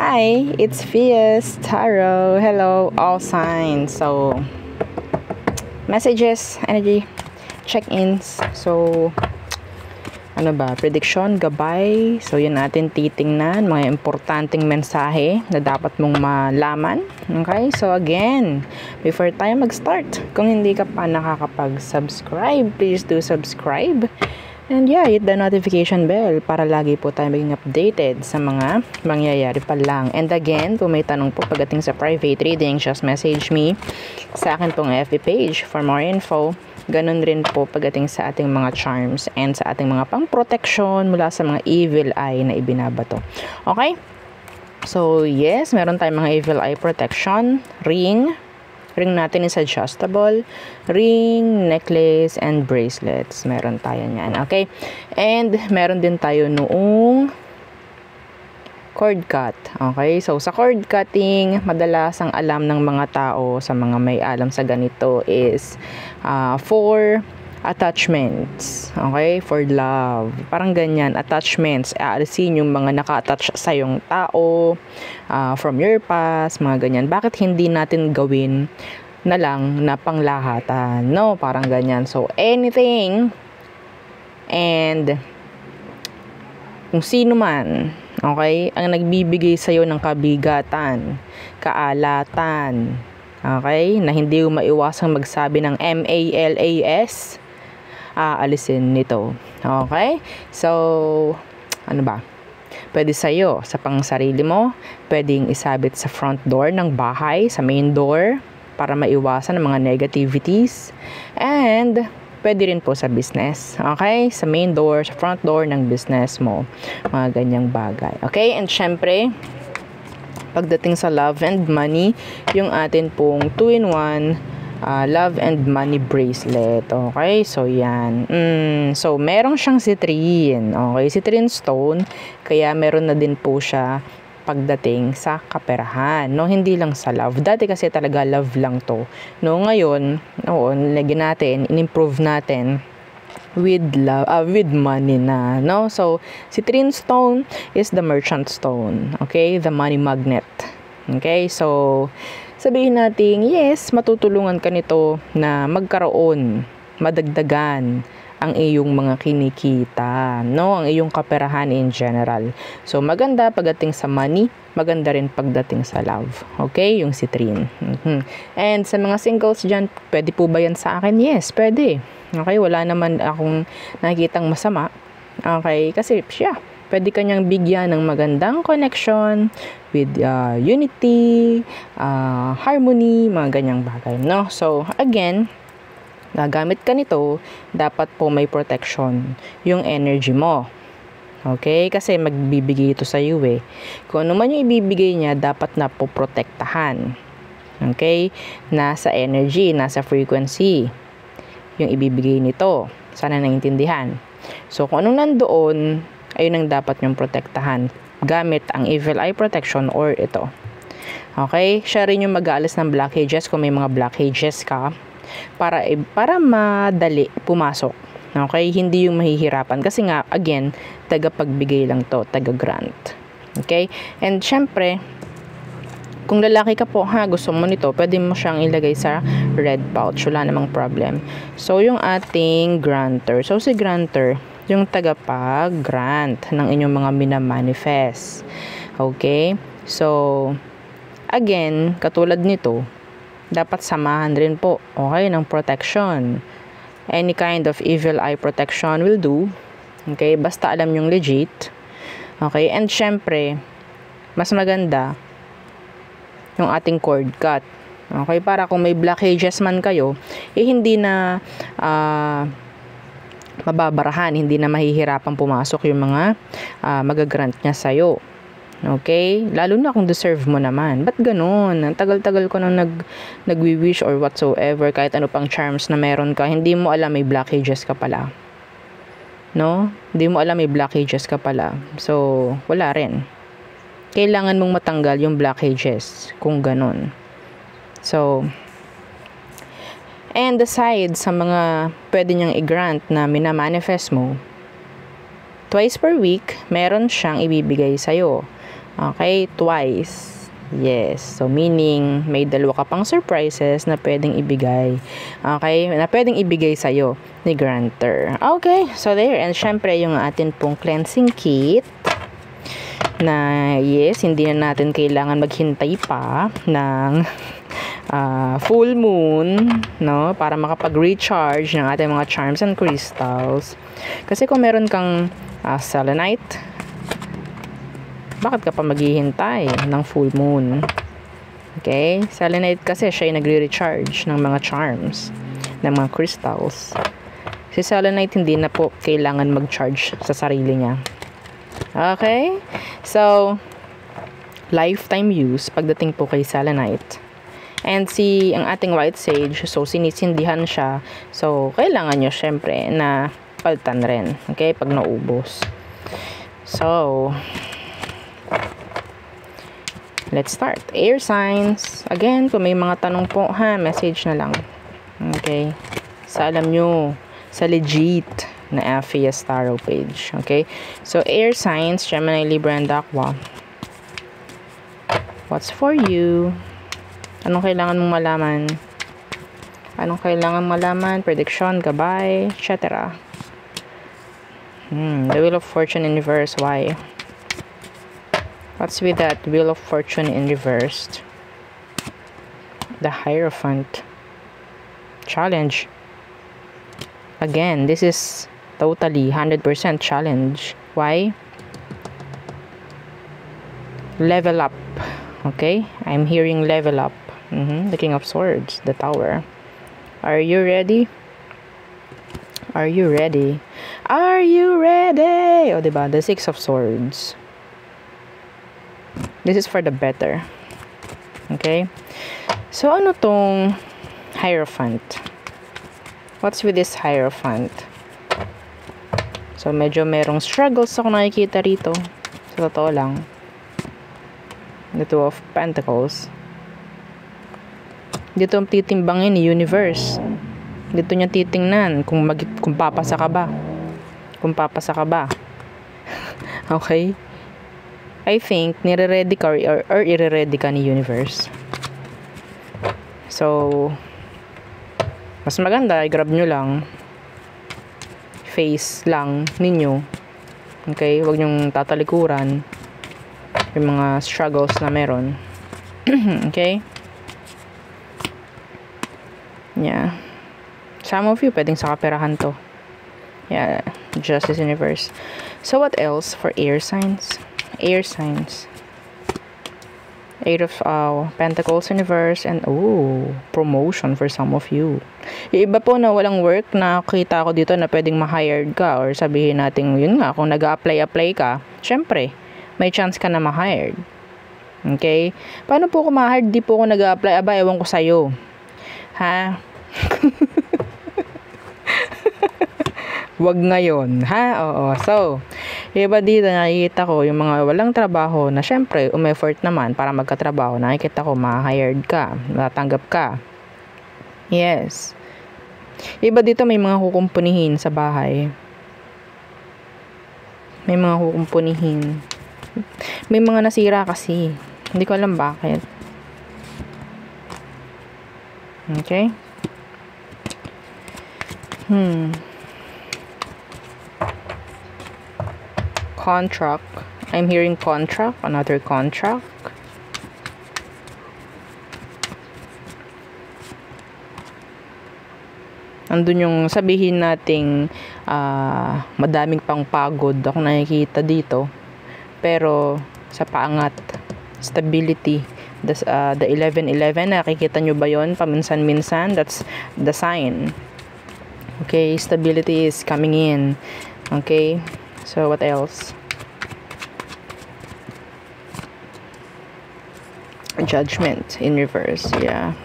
Hi, it's Fias Tarot. Hello, all signs. So, messages, energy, check-ins. So, ano ba? Prediction, gabay. So, yun natin titingnan. Mga importanteng mensahe na dapat mong malaman. Okay? So, again, before tayo mag-start, kung hindi ka pa nakakapag-subscribe, please do subscribe. And yeah, hit the notification bell para lagi po tayo maging updated sa mga mangyayari pa lang. And again, kung may tanong po pagdating sa private reading, just message me sa akin pong FB page for more info. Ganun rin po pagdating sa ating mga charms and sa ating mga pang-protection mula sa mga evil eye na ibinabato. Okay? So, yes, meron tayong mga evil eye protection, ring natin is adjustable, ring, necklace, and bracelets. Meron tayo niyan, okay? And meron din tayo noong cord cut, okay? So, sa cord cutting, madalas ang alam ng mga tao, sa mga may alam sa ganito is for attachments, okay? For love. Parang ganyan, attachments. Aalisin yung mga naka-attach sa yung tao, from your past, mga ganyan. Bakit hindi natin gawin na lang na panglahatan? No, parang ganyan. So, anything and kung sino man, okay, ang nagbibigay sa'yo ng kabigatan, kaalatan, okay, na hindi mo maiwasang magsabi ng MALAS, aalisin nito. Okay? So, ano ba? Pwede sa'yo, sa pangsarili mo, pwedeng isabit sa front door ng bahay, sa main door, para maiwasan ang mga negativities. And, pwede rin po sa business. Okay? Sa main door, sa front door ng business mo. Mga ganyang bagay. Okay? And syempre, pagdating sa love and money, yung atin pong 2-in-1 love and money bracelet. Okay? So, yan. So, meron siyang citrine. Okay? Citrine stone. Kaya, meron na din po siya pagdating sa kaperahan. No? Hindi lang sa love. Dati kasi talaga love lang to. No? Ngayon, lagyan natin, in-improve natin with love, with money na. No? So, citrine stone is the merchant stone. Okay? The money magnet. Okay? So, sabihin natin, yes, matutulungan ka nito na magkaroon, madagdagan ang iyong mga kinikita, no? Ang iyong kaperahan in general. So, maganda pagdating sa money, maganda rin pagdating sa love. Okay? Yung citrine. And sa mga singles dyan, pwede po ba yan sa akin? Yes, pwede. Okay? Wala naman akong nakikitang masama. Okay? Kasi, pwede kanyang bigyan ng magandang connection with unity, harmony, mga ganyang bagay, no? So, again, gagamit ka nito, dapat po may protection yung energy mo. Okay? Kasi magbibigay ito sa iyo eh. Kung ano man yung ibibigay niya, dapat na po protektahan. Okay? Nasa energy, nasa frequency yung ibibigay nito. Sana naiintindihan. So, kung anong nandoon, ayun ang dapat nyong protektahan gamit ang evil eye protection or ito. Okay? Siya rin yung mag-aalis ng blockages kung may mga blockages ka para madali pumasok. Okay? Hindi yung mahihirapan. Kasi nga, again, taga-pagbigay lang to, taga-grant. Okay? And syempre, kung lalaki ka po, gusto mo nito, pwede mo siyang ilagay sa red pouch. Wala namang problem. So, yung ating granter. So, si granter, yung tagapag-grant ng inyong mga minamanifest. Okay? So, again, katulad nito, dapat samahan rin po, okay, ng protection. Any kind of evil eye protection will do. Okay? Basta alam yung legit. Okay? And syempre, mas maganda yung ating cord cut. Okay? Para kung may blockages man kayo, hindi na mababarahan, hindi na mahihirapang pumasok yung mga magagrant niya sa'yo. Okay? Lalo na kung deserve mo naman. Ba't ganun? Ang tagal-tagal ko nang nagwi-wish or whatsoever, kahit ano pang charms na meron ka, hindi mo alam may blockages ka pala. No? Hindi mo alam may blockages ka pala. So, wala rin. Kailangan mong matanggal yung blockages kung ganun. So, and aside sa mga pwede niyang i-grant na minamanifest mo, twice per week, meron siyang ibibigay sa'yo. Okay, twice. Yes. So, meaning, may dalawa ka pang surprises na pwedeng ibigay. Okay? Na pwedeng ibigay sa'yo ni granter. Okay. So, there. And, syempre, yung atin pong cleansing kit na, yes, hindi na natin kailangan maghintay pa ng full moon, no? Para makapag-recharge ng ating mga charms and crystals. Kasi kung meron kang selenite, bakit ka pa maghihintay ng full moon? Okay? Selenite kasi siya ay nagre-recharge ng mga charms, ng mga crystals. Si selenite hindi na po kailangan mag-charge sa sarili niya. Okay? So, lifetime use pagdating po kay selenite. And ang ating white sage, so sinisindihan siya. So, kailangan nyo syempre na paltan rin. Okay? Pag naubos. So, let's start. Air signs. Again, kung may mga tanong po, message na lang. Okay? Sa alam nyo, sa legit na FES Tarot page. Okay? So, air signs, Gemini, Libra, and Aqua. What's for you? Anong kailangan mong malaman? Anong kailangan malaman? Prediction, gabay, etc. The Wheel of Fortune in reverse. Why? What's with that Wheel of Fortune in reversed? The Hierophant. Challenge. Again, this is totally 100% challenge. Why? Level up. Okay? I'm hearing level up. The King of Swords. The Tower. Are you ready? Are you ready? Are you ready? O, diba? The Six of Swords. This is for the better. Okay? So, ano tong Hierophant? What's with this Hierophant? So, medyo merong struggles ako nakikita rito. Sa totoo lang. The Two of Pentacles. Dito titimbangin ni Universe. Dito niya titingnan kung papasa ka ba. Kung papasa ka ba. Okay? I think, nire-ready ka or ire-ready ka ni Universe. So, mas maganda, i-grab nyo lang. Face lang ninyo. Okay? Huwag nyong tatalikuran yung mga struggles na meron. Okay? Yeah. Some of you, pwedeng sa kaperahan to. Yeah. Justice Universe. So, what else for air signs? Air signs. Eight of Pentacles in reverse and promotion for some of you. Yung iba po na walang work, nakita ko dito na pwedeng ma-hired ka or sabihin natin, yun nga, kung nag-apply ka, syempre, may chance ka na ma-hired. Okay? Paano po ako ma-hired? Di po ako nag-apply. Aba, ewan ko sa'yo. Ha? Wag ngayon, ha? Oo. So, iba dito nakikita ko yung mga walang trabaho na syempre umeffort naman para magkatrabaho. Nakikita ko ma-hired ka, matanggap ka. Yes. Iba dito may mga kukumpunihin sa bahay. May mga kukumpunihin. May mga nasira kasi. Hindi ko alam bakit. Okay? Contract. I'm hearing contract. Another contract. Andun yung sabihin nating madaming pang pagod ako nakikita dito. Pero sa paangat, stability. The 11-11, nakikita nyo ba yun? Paminsan-minsan, that's the sign. Okay, stability is coming in. Okay, so what else? Judgment in reverse, yeah.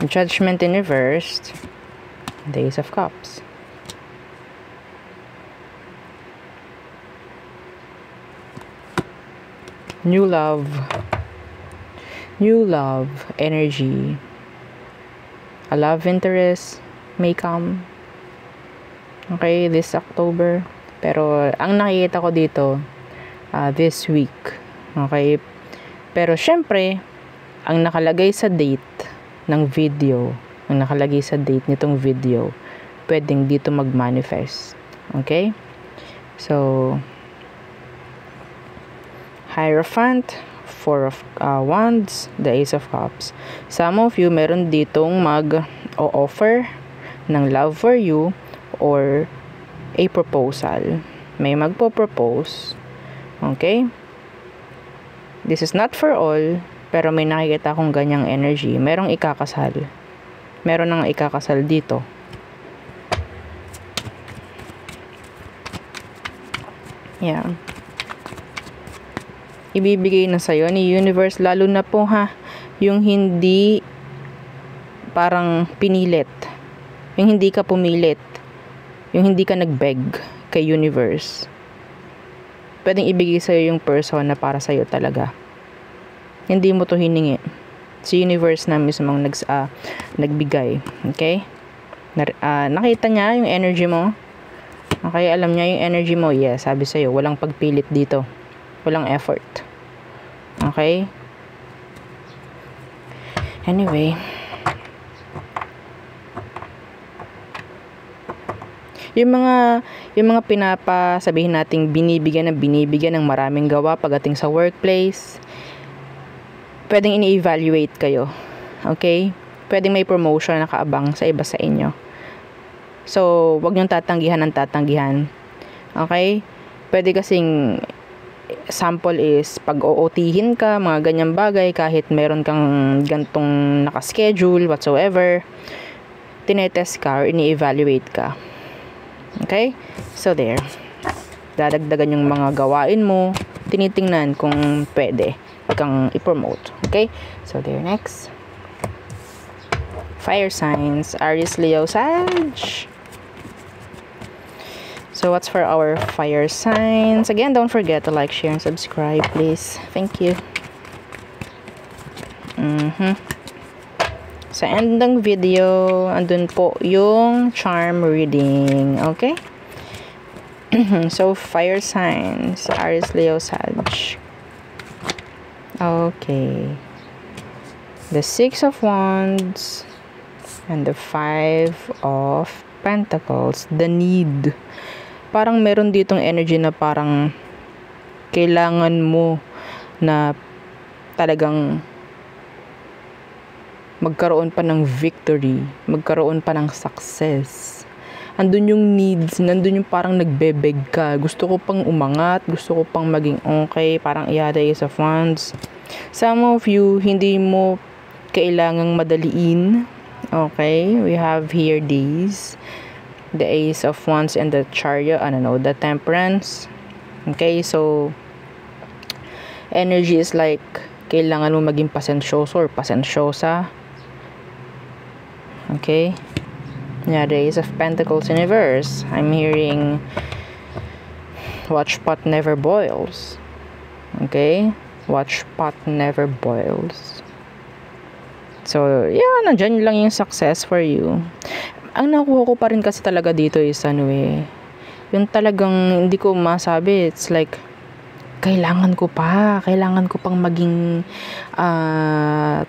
Judgment in reverse. Ace of Cups. New love. New love energy. A love interest may come. Okay, this October. Pero ang nakikita ko dito, this week. Okay? Pero syempre, ang nakalagay sa date ng video, ang nakalagay sa date nitong video, pwedeng dito mag-manifest. Okay? So, Hierophant, Four of Wands, the Ace of Cups. Some of you, meron ditong mag-o-offer ng love for you or a proposal. May magpo-propose. Okay? This is not for all, pero may nakikita akong ganyang energy. Merong ikakasal. Meron nang ikakasal dito. Yeah. Ibibigay na sa'yo ni universe, lalo na po yung hindi parang pinilit. Yung hindi ka pumilit. Yung hindi ka nag-beg kay universe. Pwedeng ibigay sa'yo yung person na para sa'yo talaga. Hindi mo to hiningi. Si universe na mismong nagbigay. Okay? Nakita niya yung energy mo. Okay, alam niya yung energy mo. Yes, sabi sa'yo, walang pagpilit dito. Walang effort. Okay? Anyway. Yung mga pinapasabihin nating binibigyan ng maraming gawa pagdating sa workplace, pwedeng ini-evaluate kayo. Okay? Pwedeng may promotion na nakaabang sa iba sa inyo. So, wag niyong tatanggihan ng tatanggihan. Okay? Pwede kasing sample is pag-OOThin ka, mga ganyang bagay, kahit meron kang gantong nakaschedule, whatsoever, tinetest ka or ini-evaluate ka. Okay? So, there. Dadagdagan yung mga gawain mo. Tinitingnan kung pwede kang i-promote. Okay? So, there. Next. Fire signs. Aries, Leo, Sag. So, what's for our fire signs? Again, don't forget to like, share, and subscribe, please. Thank you. Sa end ng video, andun po yung charm reading. Okay? So, fire signs. Aries, Leo, Sag. Okay. The Six of Wands and the Five of Pentacles. The need. Parang meron ditong energy na parang kailangan mo na talagang magkaroon pa ng victory, magkaroon pa ng success. Andun yung needs, nandun yung parang nagbebeg ka. Gusto ko pang umangat, gusto ko pang maging okay, parang the Ace of Wands. Some of you, hindi mo kailangang madaliin. Okay, we have here these. The Ace of Wands and the Chariot, the Temperance. Okay, so energy is like kailangan mo maging pasensyoso or pasensyosa. Okay. Yeah, the Ace of Pentacles in reverse. I'm hearing watch pot never boils. Okay? Watch pot never boils. So, yeah, nandyan lang yung success for you. Ang nakuha ko pa rin kasi talaga dito is yung talagang hindi ko masabi, it's like kailangan ko pang maging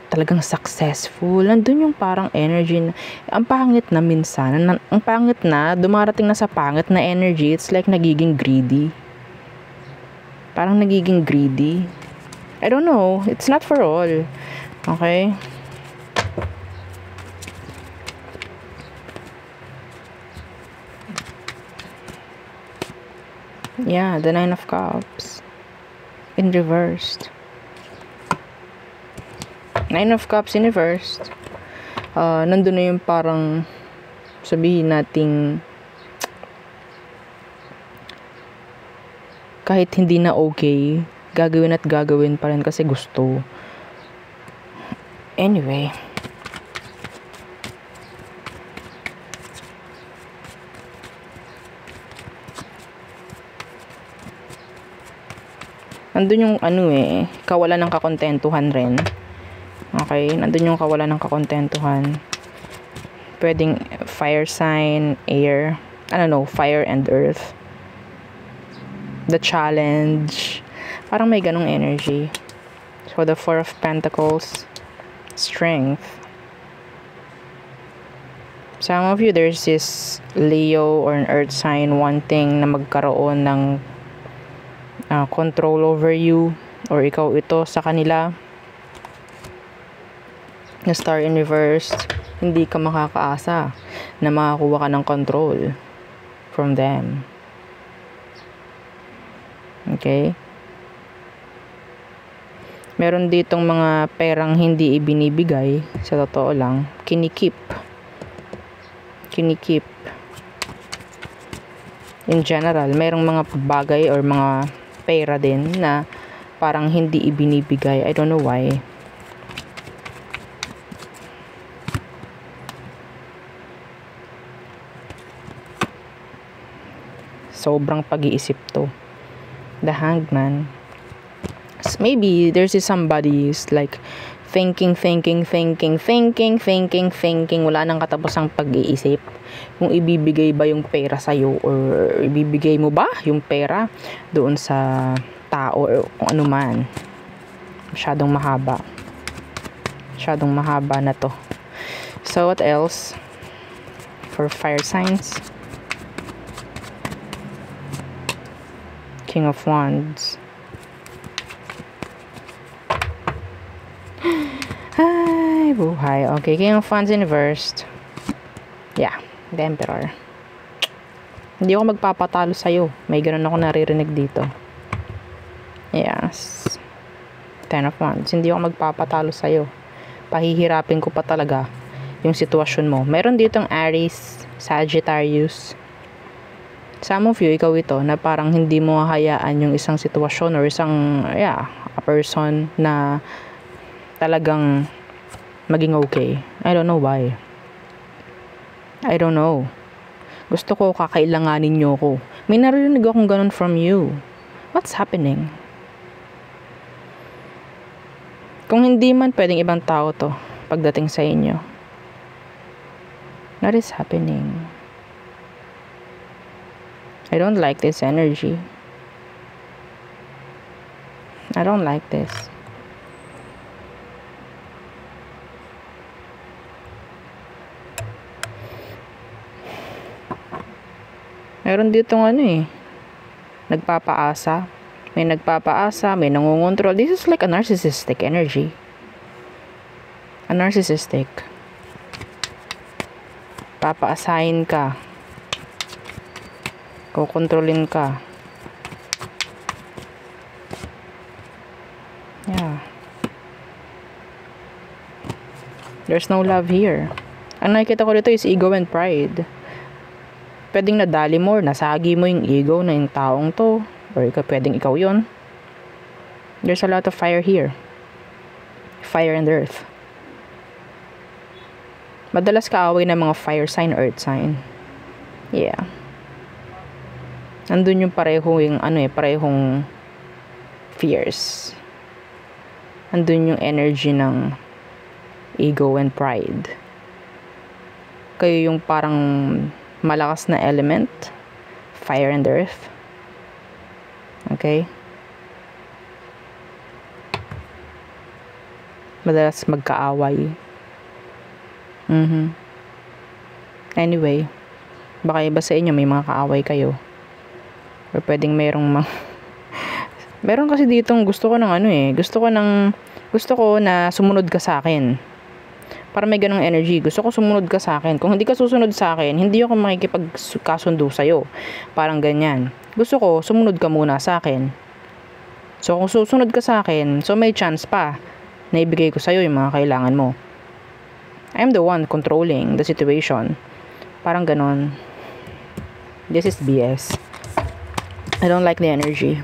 talagang successful. Nandun yung parang energy na, ang pangit na minsan, ang pangit na, dumarating na sa pangit na energy, it's like nagiging greedy. Parang nagiging greedy. I don't know, it's not for all. Okay? Yeah, the Nine of Cups. In reversed. Nine of Cups in reversed. Nandun na yung parang sabihin nating kahit hindi na okay, gagawin at gagawin pa rin kasi gusto. Anyway. Nandun yung kawalan ng kakontentuhan rin. Okay, nandun yung kawalan ng kakontentuhan. Pwedeng fire sign, air, fire and earth. The challenge. Parang may ganong energy. So, the Four of Pentacles, strength. Some of you, there's this Leo or an earth sign wanting na magkaroon ng control over you, or ikaw ito sa kanila. Na Star in reverse, hindi ka makakaasa na makakuha ka ng control from them. Okay? Meron ditong mga perang hindi ibinibigay, sa totoo lang, kinikip. In general, merong mga bagay or mga pera din na parang hindi ibinibigay. I don't know why. Sobrang pag-iisip to. The Hangman. Maybe there's somebody who's like thinking. Wala nang katapusang pag-iisip. Kung ibibigay ba yung pera sa'yo, or ibibigay mo ba yung pera doon sa tao o kung ano man. Masyadong mahaba na to. So what else for fire signs? King of Wands. Ay, buhay. Okay, King of Wands inversed. Yeah, the Emperor. Hindi ako magpapatalo sa'yo. May ganun ako naririnig dito. Yes. Ten of Wands. Hindi ako magpapatalo sa'yo. Pahihirapin ko pa talaga yung sitwasyon mo. Meron ditong Aries, Sagittarius. Some of you, ikaw ito, na parang hindi mo hahayaan yung isang sitwasyon or isang, a person na talagang maging okay. I don't know why. I don't know. Gusto ko kakailanganin nyo ko. May narinig akong ganun from you. What's happening? Kung hindi man, pwedeng ibang tao to pagdating sa inyo. What is happening? I don't like this energy. I don't like this. Meron ditong nagpapaasa. May nagpapaasa, may nangungontrol. This is like a narcissistic energy. A narcissistic. Papaasahin ka. Kukontrolin ka. Yeah. There's no love here. Ang nakikita ko dito is ego and pride. Pwedeng nadali mo or nasagi mo yung ego na yung taong to. Or pwedeng ikaw yun. There's a lot of fire here. Fire and earth. Madalas kaaway ng mga fire sign, earth sign. Yeah. Nandun yung parehong fears. Nandun yung energy ng ego and pride. Kayo yung parang malakas na element, fire and earth. Okay? Madalas magkaaway. Anyway, baka iba sa inyo may mga kaaway kayo. Or pwedeng meron kasi ditong gusto ko na sumunod ka sa akin. Para may ganong energy. Gusto ko sumunod ka sa akin. Kung hindi ka susunod sa akin, hindi ako makikipagkasundo sa'yo. Parang ganyan. Gusto ko, sumunod ka muna sa akin. So, kung susunod ka sa akin, so may chance pa na ibigay ko sa'yo yung mga kailangan mo. I'm the one controlling the situation. Parang ganon. This is BS. I don't like the energy.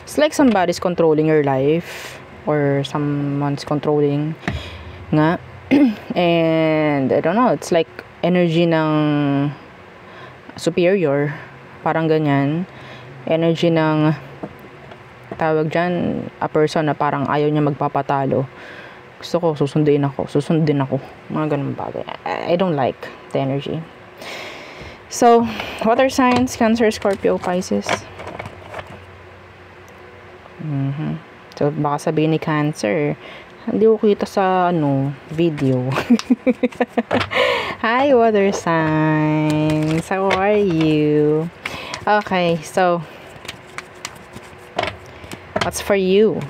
It's like somebody's controlling your life. Or someone's controlling nga. And I don't know, it's like energy ng superior, parang ganyan. Energy ng tawag dyan, a person na parang ayaw niya magpapatalo. Gusto ko susundin ako, mga ganun bagay. I don't like the energy. So water signs, Cancer, Scorpio, Pisces. So, baka sabihin ni Cancer, hindi ko kita sa, video. Hi, water signs. How are you? Okay, so, what's for you?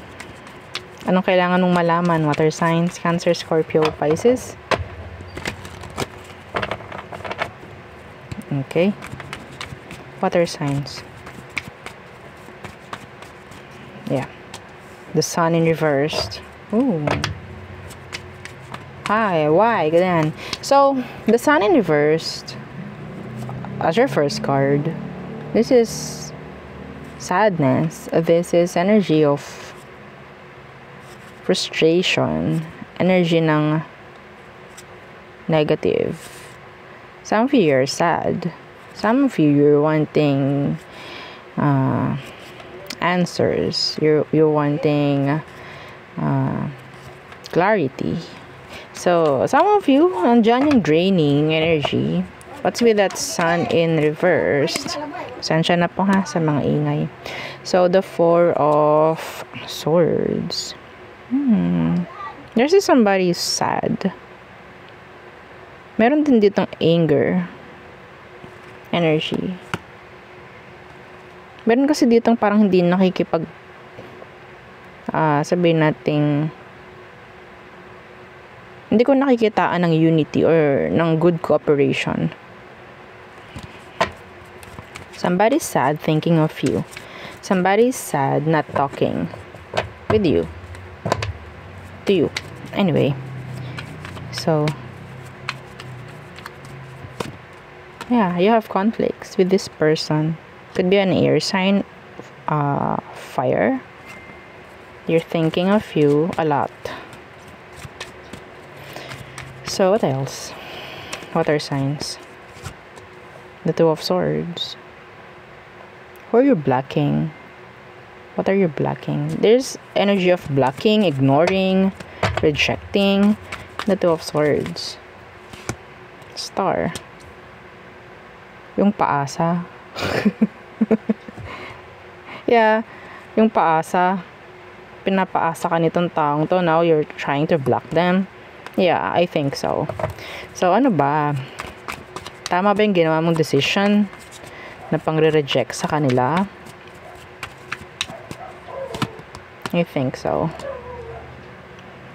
Anong kailangan mong malaman? Water signs, Cancer, Scorpio, Pisces. Okay. Water signs. Yeah. The sun in reversed. Ooh. Hi, why? Ganyan. So, the sun in reversed, as your first card, this is sadness. This is energy of frustration. Energy ng negative. Some of you are sad. Some of you, you're wanting answers. You're wanting clarity. So, some of you, andyan yung draining energy. What's with that sun in reversed? Sensya na po ha sa mga ingay. So, the Four of Swords. There's somebody who's sad. Meron din ditong anger energy. Meron kasi ditong parang hindi nakikipag sabihin nating hindi ko nakikitaan ng unity or ng good cooperation. Somebody's sad thinking of you. Somebody's sad not talking with you. To you. Anyway. So, yeah, you have conflicts with this person. Could be an air sign, fire. You're thinking of you a lot. So, what else? Water signs. The Two of Swords. Who are you blocking? What are you blocking? There's energy of blocking, ignoring, rejecting. The Two of Swords. Star. Yung paasa. Yeah, yung paasa. Pinapaasa ka nitong taong to. Now you're trying to block them. Yeah, I think so. So, ano ba? Tama ba yung ginawa mong decision na pang-reject sa kanila? I think so.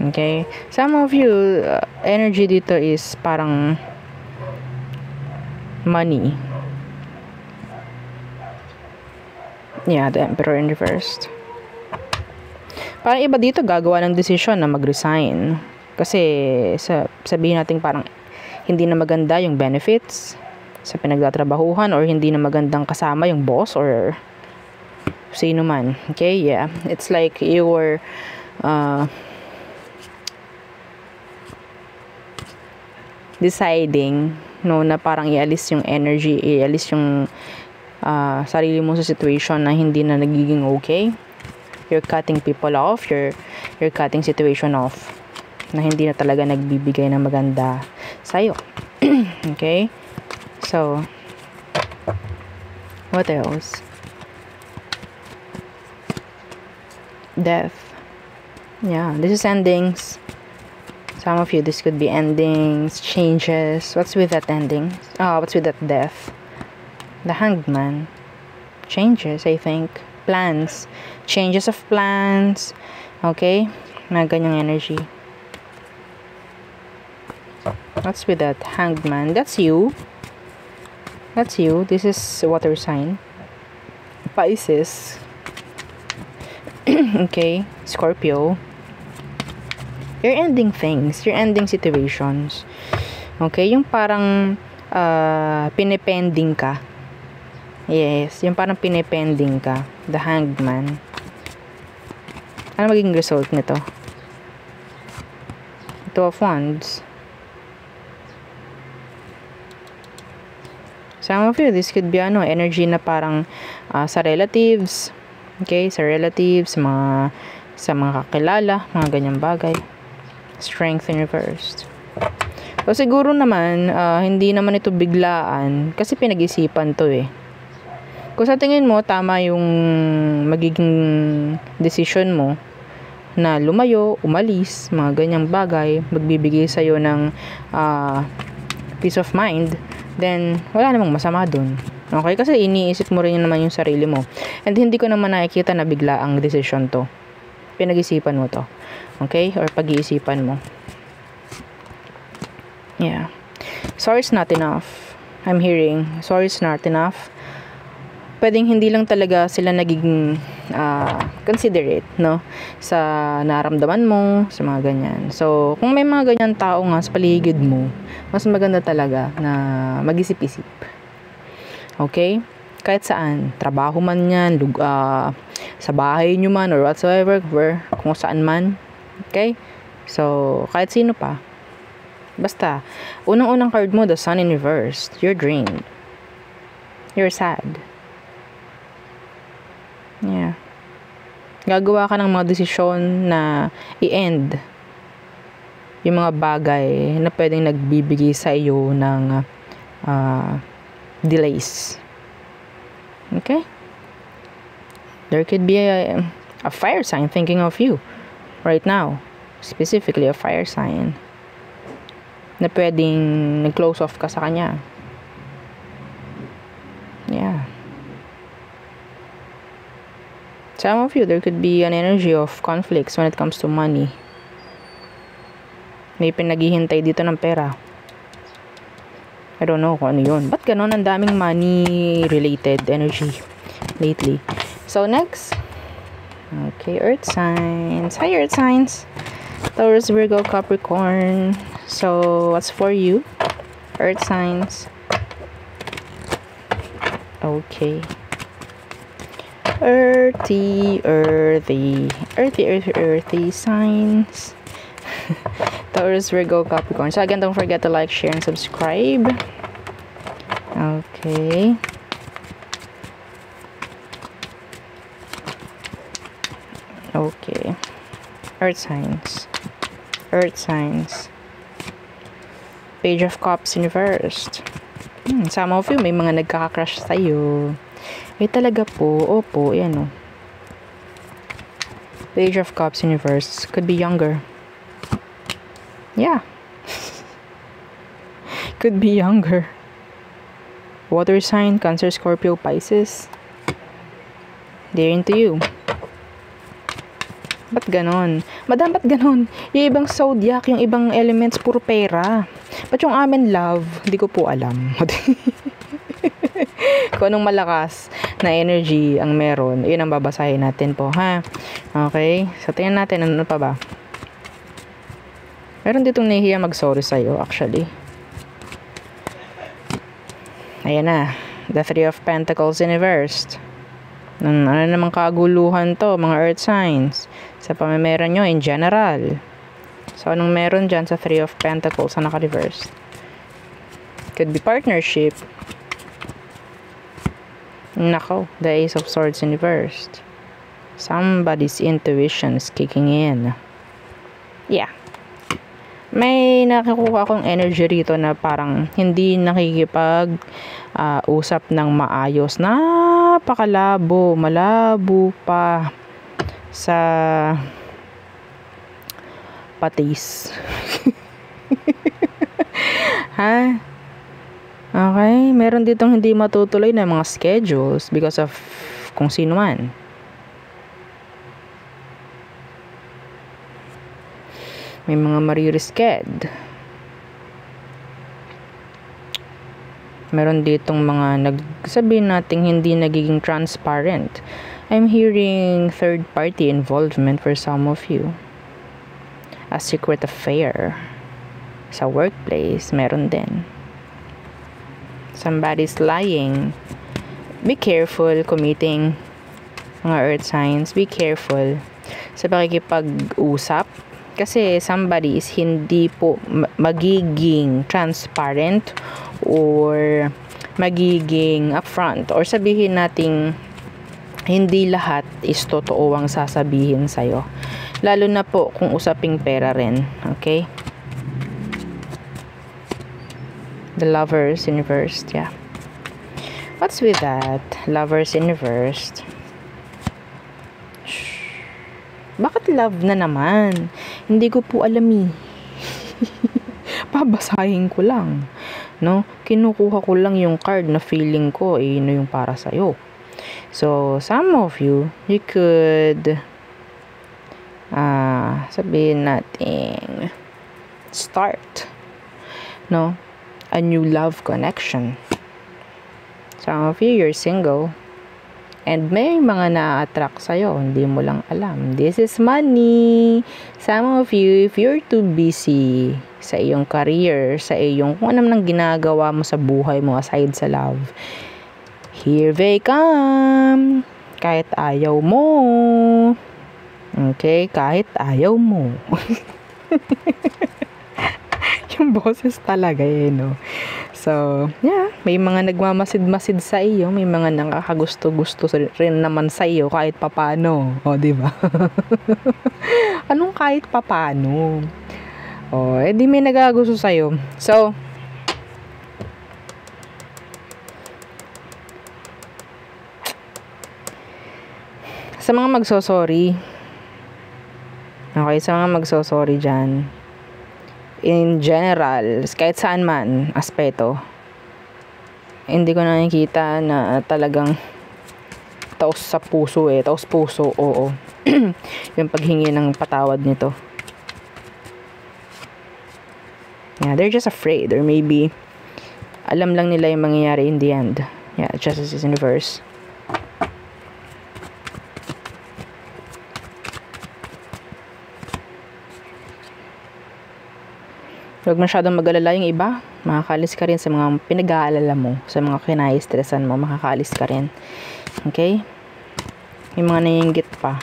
Okay? Some of you, energy dito is parang money. Yeah, the Emperor in reversed. Parang iba dito gagawa ng decision na mag-resign. Kasi sabihin natin parang hindi na maganda yung benefits sa pinagtatrabahuhan or hindi na magandang kasama yung boss or sino man. Okay, yeah. It's like you were deciding na parang ialis yung energy, ialis yung sarili mo sa situation na hindi na nagiging okay. You're cutting people off, you're cutting situation off na hindi na talaga nagbibigay ng maganda sa'yo. Okay? So, what else? Death. Yeah, this is endings. Some of you, this could be endings, changes. What's with that ending? What's with that death? The Hanged Man. Changes, I think. Plans. Changes of plans. Okay? Na ganyang energy. What's with that Hanged Man? That's you. That's you. This is water sign. Pisces. Okay? Scorpio. You're ending things. You're ending situations. Okay? Yung parang pinipending ka. Yes. Yung parang pinipending ka. The Hanged Man. Ano magiging result nito? Two of Wands. Some of you, this could be energy na parang sa relatives. Okay? Sa relatives, sa mga kakilala, mga ganyang bagay. Strength in reversed. So, siguro naman, hindi naman ito biglaan kasi pinag-isipan to eh. Kung sa tingin mo, tama yung magiging decision mo na lumayo, umalis, mga ganyang bagay, magbibigay sa'yo ng peace of mind, then wala namang masama dun. Okay? Kasi iniisip mo rin naman yung sarili mo. And hindi ko naman nakikita na bigla ang decision to. Pinag-isipan mo to. Okay? Or pag-iisipan mo. Yeah. Sorry is not enough. I'm hearing, sorry is not enough. Pwedeng hindi lang talaga sila nagiging considerate, no? Sa naramdaman mo, sa mga ganyan. So, kung may mga ganyan tao nga sa paligid mo, mas maganda talaga na mag-isip-isip. Okay? Kahit saan. Trabaho man yan, sa bahay nyo man, or whatsoever, kung saan man. Okay? So, kahit sino pa. Basta, unang-unang card mo, the Sun in reverse. You're drained. You're sad. Yeah. Gagawa ka ng mga desisyon na i-end yung mga bagay na pwedeng nagbibigay sa iyo ng delays. Okay? There could be a fire sign thinking of you right now. Specifically, a fire sign na pwedeng nag-close off ka sa kanya. Yeah. Some of you, there could be an energy of conflicts when it comes to money. May pinaghihintay dito ng pera. I don't know kung ano yun. Ba't ganon ang daming money-related energy lately? So, next. Okay, Earth signs. Hi, Earth signs. Taurus, Virgo, Capricorn. So, what's for you? Earth signs. Okay. Earthy signs. Taurus, Virgo, Capricorn. So again, don't forget to like, share, and subscribe. Okay. Okay. Earth signs. Earth signs. Page of Cups inversed. Some of you, may mga nagkaka-crush sa'yo. Talaga po. Opo, yan o. Page of Cups in reverse. Could be younger. Yeah. Could be younger. Water sign, Cancer, Scorpio, Pisces. They're into you. Ba't ganon? Madam, ba't ganon? Yung ibang zodiac, yung ibang elements, puro pera. Ba't yung amin love? Hindi ko po alam. Kung anong malakas na energy ang meron, yun ang babasahin natin po, ha? Okay? So, tingnan natin, ano pa ba? Meron ditong nahihiya mag-sorry sa'yo, actually. Ayan na. The Three of Pentacles in reversed. Ano namang kaguluhan to, mga earth signs, sa pamimera nyo in general. So, anong meron dyan sa Three of Pentacles na naka-reversed? Could be partnership. Nako, the Ace of Swords in reversed. Somebody's intuition is kicking in. Yeah. May nakukuha akong energy rito na parang hindi nakikipag-usap ng maayos. Napakalabo, malabo pa sa patis. Ha? Okay, meron ditong hindi matutuloy na mga schedules because of kung sino man. May mga maririsked. Meron ditong mga nagsabihin nating hindi nagiging transparent. I'm hearing third party involvement for some of you. A secret affair. Sa workplace, meron din. Somebody's lying. Be careful committing, mga earth signs. Be careful sa pakikipag-usap. Kasi somebody is hindi po magiging transparent or magiging upfront. Or sabihin nating hindi lahat is totoo ang sasabihin sa'yo. Lalo na po kung usaping pera rin. Okay? The Lovers in reversed, yeah. What's with that? Lovers in reverse. Bakit love na naman? Hindi ko po alam eh. Babasahin ko lang. No? Kinukuha ko lang yung card na feeling ko no yung para sa'yo. So, some of you could sabihin natin start, no? A new love connection. Some of you're single. And may mga na-attract sa'yo, hindi mo lang alam. This is money. Some of you, if you're too busy sa iyong career, sa iyong kung anong nang ginagawa mo sa buhay mo aside sa love, here they come. Kahit ayaw mo. Okay? Kahit ayaw mo. Yung boses talaga no? So, yeah, may mga nagmamasid-masid sa iyo, may mga nakakagusto-gusto rin naman sa iyo kahit papano. O, di ba? Anong kahit papano? O, edi may nagagusto sa iyo. So, sa mga magsosorry, okay, sa mga magsosorry dyan, in general, kahit saan man aspeto, hindi ko nakikita na talagang taos sa puso taos puso, oo. Yung paghingi ng patawad nito. Yeah, they're just afraid, or maybe alam lang nila yung mangyayari in the end. Yeah, justice is in reverse. Huwag masyadong mag-alala yung iba. Makakalis ka rin sa mga pinag-aalala mo. Sa mga kinai-stressan mo, makakalis ka rin. Okay? May mga naiinggit pa.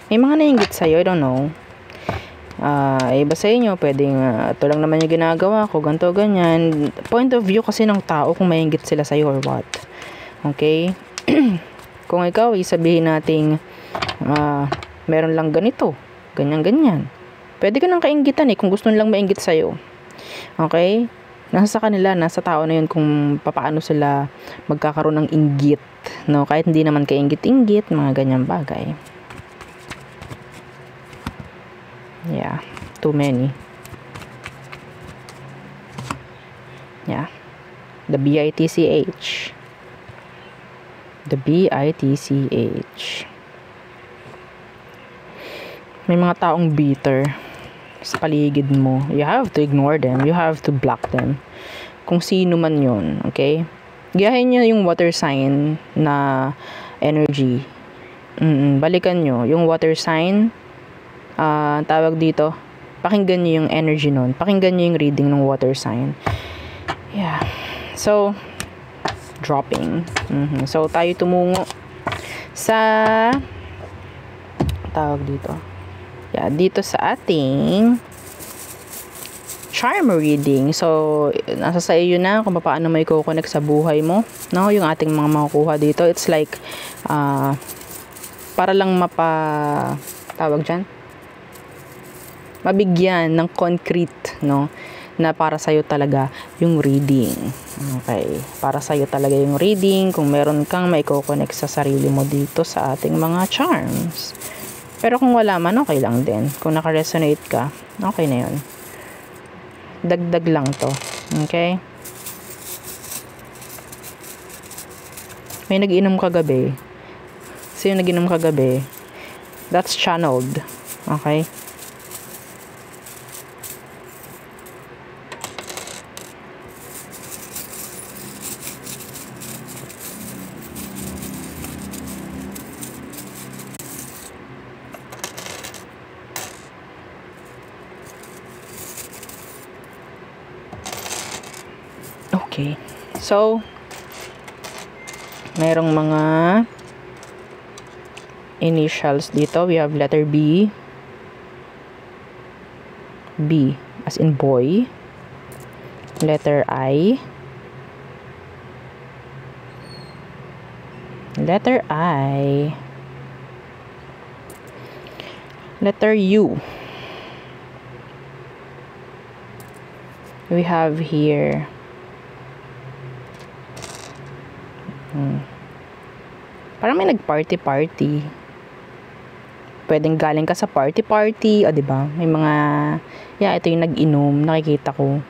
May mga naiinggit sa'yo, I don't know. Iba sa inyo, pwedeng, ito lang naman yung ginagawa ko, ganito, ganyan. Point of view kasi ng tao kung maiinggit sila sa'yo or what. Okay? Kung ikaw, sabihin nating, meron lang ganito, ganyan, ganyan. Pwede ka nang kainggitan kung gusto nilang mainggit sa'yo. Okay? Nasa kanila, nasa tao na yun kung paano sila magkakaroon ng inggit, no? Kahit hindi naman kainggit-inggit, mga ganyang bagay. Yeah, too many. Yeah. The BITCH. The BITCH. May mga taong bitter sa paligid mo. You have to ignore them. You have to block them. Kung sino man yun, okay? Gayahin nyo yung water sign na energy. Balikan nyo. Yung water sign, tawag dito, pakinggan nyo yung energy nun. Pakinggan nyo yung reading ng water sign. Yeah. So, dropping. So, tayo tumungo sa tawag dito. Yeah, dito sa ating charm reading. So, nasa sa iyo na kung paano may i-connect sa buhay mo. No? Yung ating mga makukuha dito. It's like, para lang tawag dyan? Mabigyan ng concrete, no? Na para sa'yo talaga yung reading. Okay. Para sa'yo talaga yung reading. Kung meron kang may i-connect sa sarili mo dito sa ating mga charms. Pero kung wala man, okay lang din. Kung naka-resonate ka, okay na yun. Dagdag lang to. Okay? May nag-inom kagabi. Sino nag-inom kagabi? That's channeled. Okay? Okay. So, merong mga initials dito. We have letter B. B as in boy. Letter I. Letter I. Letter U. We have here Parang may nag-party-party. Pwedeng galing ka sa party-party, o diba? May mga, ito yung nag-inom, nakikita ko.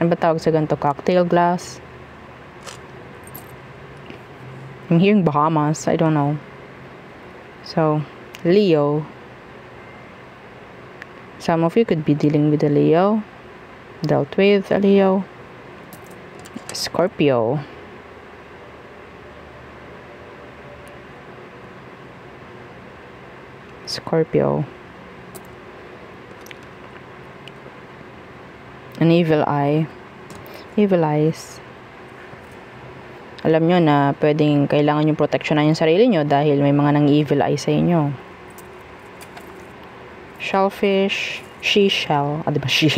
Ano ba tawag sa ganito? Cocktail glass. I'm hearing Bahamas, I don't know. So, Leo. Some of you could be dealing with a Leo. Dealt with a Leo. Scorpio. Scorpio. An evil eye. Evil eyes. Alam nyo na pwedeng kailangan yung proteksyonan yung sarili nyo dahil may mga nang-evil eye sa inyo. Shellfish. She-shell. Diba she?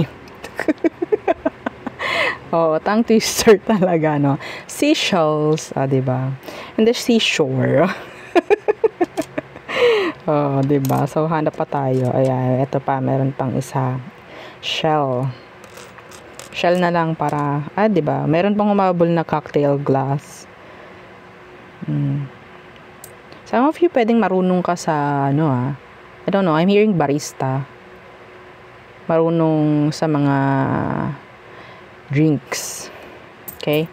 Tongue twister talaga, no? Seashells. Diba? And the seashore. Diba? So, hanap pa tayo. Ayan, ito pa, meron pang isa. Shell. Shell na lang para, diba? Meron pang humabol na cocktail glass. Some of you pwedeng marunong ka sa, I don't know, I'm hearing barista. Marunong sa mga drinks. Okay?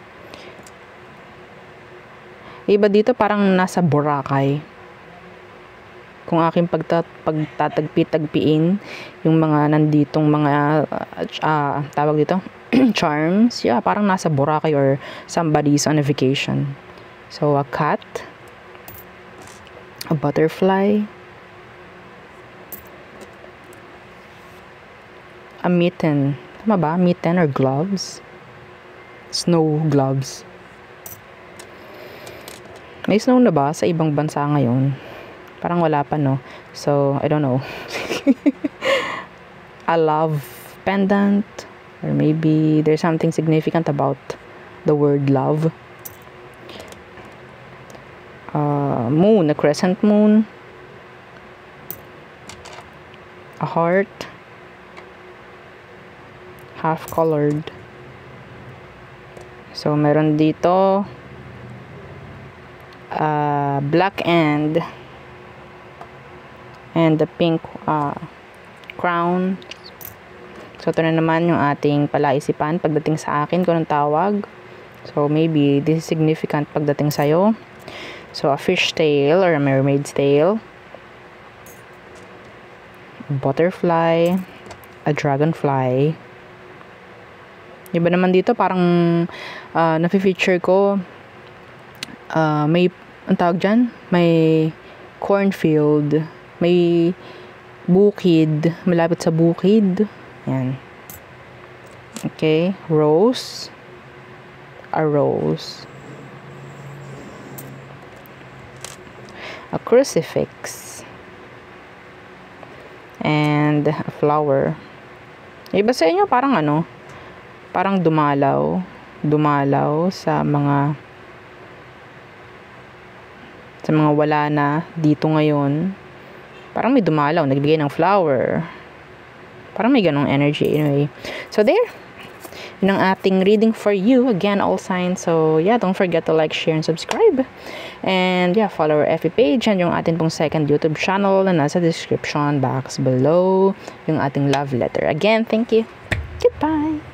Iba dito parang nasa Boracay. Kung aking pagtatagpi-tagpiin yung mga nanditong mga tawag dito charms, parang nasa Boracay or somebody's on a vacation. So a cat, a butterfly, a mitten. Tama ba? Mitten or gloves? Snow gloves. May snow na ba sa ibang bansa ngayon? Parang wala pa, no? So, I don't know. A love pendant. Or maybe there's something significant about the word love. Moon. A crescent moon. A heart. Half-colored. So, meron dito black and the pink crown. So, ito na naman yung ating palaisipan pagdating sa akin kung anong tawag. So, maybe this is significant pagdating sa'yo. So, a fish tail or a mermaid's tail. A butterfly. A dragonfly. Iba naman dito, parang nafe-feature ko may, ang tawag dyan? May cornfield. May bukid. Malapit sa bukid. Yan. Okay. Rose. A rose. A crucifix. And a flower. Iba sa inyo, parang parang dumalaw sa mga wala na dito ngayon. Parang may dumalaw, nagbigay ng flower. Parang may ganong energy anyway. So there, yun ang ating reading for you. Again, all signs. So don't forget to like, share, and subscribe. And follow our FB page and yung ating pong second YouTube channel na nasa description box below. Yung ating love letter. Again, thank you. Goodbye.